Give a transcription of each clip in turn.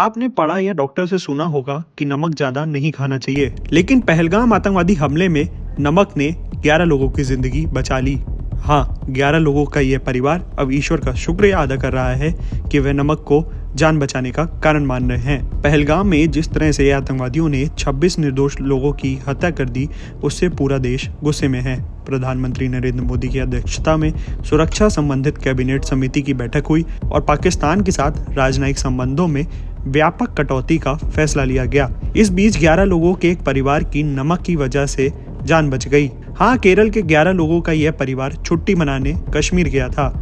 आपने पढ़ा या डॉक्टर से सुना होगा कि नमक ज्यादा नहीं खाना चाहिए, लेकिन पहलगाम आतंकवादी हमले में नमक ने 11 लोगों की जिंदगी बचा ली। हाँ, 11 लोगों का यह परिवार अब ईश्वर का शुक्रिया अदा कर रहा है कि वह नमक को जान बचाने का कारण मान रहे हैं। पहलगाम में जिस तरह से आतंकवादियों ने 26 निर्दोष लोगों की हत्या कर दी, उससे पूरा देश गुस्से में है। प्रधानमंत्री नरेंद्र मोदी की अध्यक्षता में सुरक्षा संबंधित कैबिनेट समिति की बैठक हुई और पाकिस्तान के साथ राजनयिक संबंधों में व्यापक कटौती का फैसला लिया गया। इस बीच 11 लोगों के एक परिवार की नमक की वजह से जान बच गई। हाँ, केरल के 11 लोगों का यह परिवार छुट्टी मनाने कश्मीर गया था।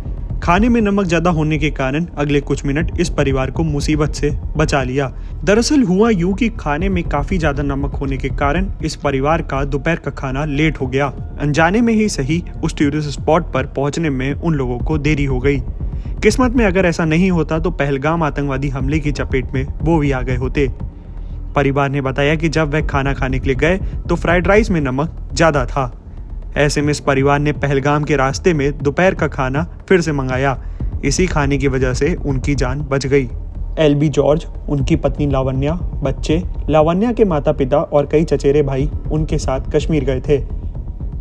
खाने में नमक ज्यादा होने के कारण अगले कुछ मिनट इस परिवार को मुसीबत से बचा लिया। दरअसल हुआ यूं कि खाने में काफी ज्यादा नमक होने के कारण इस परिवार का दोपहर का खाना लेट हो गया। अनजाने में ही सही, उस टूरिस्ट स्पॉट पर पहुंचने में उन लोगों को देरी हो गई। किस्मत में अगर ऐसा नहीं होता तो पहलगाम आतंकवादी हमले की चपेट में वो भी आ गए होते। परिवार ने बताया कि जब वह खाना खाने के लिए गए तो फ्राइड राइस में नमक ज्यादा था। ऐसे में इस परिवार ने पहलगाम के रास्ते में दोपहर का खाना फिर से मंगाया। इसी खाने की वजह से उनकी जान बच गई। एलबी जॉर्ज, उनकी पत्नी लावण्या, बच्चे, लावण्या के माता पिता और कई चचेरे भाई उनके साथ कश्मीर गए थे।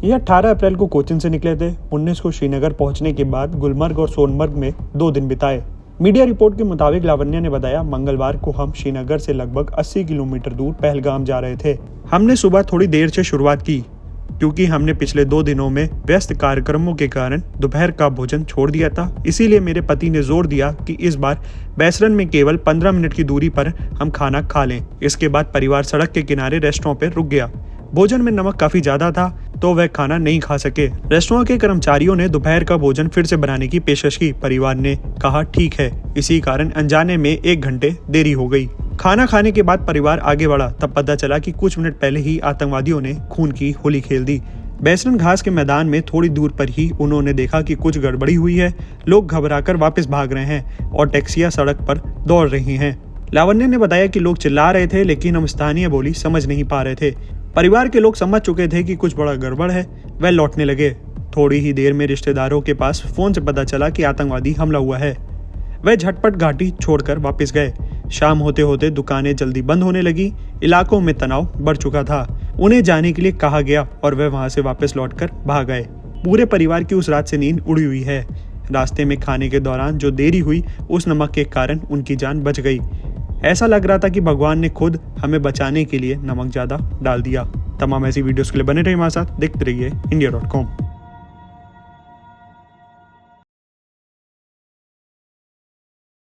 यह 18 अप्रैल को कोचिन से निकले थे। 19 को श्रीनगर पहुंचने के बाद गुलमर्ग और सोनमर्ग में 2 दिन बिताए। मीडिया रिपोर्ट के मुताबिक लावण्या ने बताया, मंगलवार को हम श्रीनगर से लगभग 80 किलोमीटर दूर पहलगाम जा रहे थे। हमने सुबह थोड़ी देर से शुरुआत की क्योंकि हमने पिछले 2 दिनों में व्यस्त कार्यक्रमों के कारण दोपहर का भोजन छोड़ दिया था। इसीलिए मेरे पति ने जोर दिया कि इस बार बैसरन में केवल 15 मिनट की दूरी पर हम खाना खा लें। इसके बाद परिवार सड़क के किनारे रेस्टोरेंट पर रुक गया। भोजन में नमक काफी ज्यादा था तो वह खाना नहीं खा सके। रेस्टोरेंट के कर्मचारियों ने दोपहर का भोजन फिर से बनाने की पेशकश की। परिवार ने कहा ठीक है। इसी कारण अनजाने में 1 घंटे देरी हो गई। खाना खाने के बाद परिवार आगे बढ़ा, तब पता चला कि कुछ मिनट पहले ही आतंकवादियों ने खून की होली खेल दी। बैसरन घास के मैदान में थोड़ी दूर पर ही उन्होंने देखा कि कुछ गड़बड़ी हुई है। लोग घबराकर वापस भाग रहे हैं और टैक्सियां सड़क पर दौड़ रही हैं। लावण्या ने बताया कि लोग चिल्ला रहे थे, लेकिन हम स्थानीय बोली समझ नहीं पा रहे थे। परिवार के लोग समझ चुके थे कि कुछ बड़ा गड़बड़ है। वह लौटने लगे। थोड़ी ही देर में रिश्तेदारों के पास फोन से पता चला कि आतंकवादी हमला हुआ है। वह झटपट घाटी छोड़कर वापस गए। शाम होते होते दुकानें जल्दी बंद होने लगी। इलाकों में तनाव बढ़ चुका था। उन्हें जाने के लिए कहा गया और वह वहां से वापस लौटकर भाग गए। पूरे परिवार की उस रात से नींद उड़ी हुई है। रास्ते में खाने के दौरान जो देरी हुई, उस नमक के कारण उनकी जान बच गई। ऐसा लग रहा था कि भगवान ने खुद हमें बचाने के लिए नमक ज्यादा डाल दिया। तमाम ऐसी वीडियोस के लिए बने रहिए हमारे साथ। देखते रहिए India.com।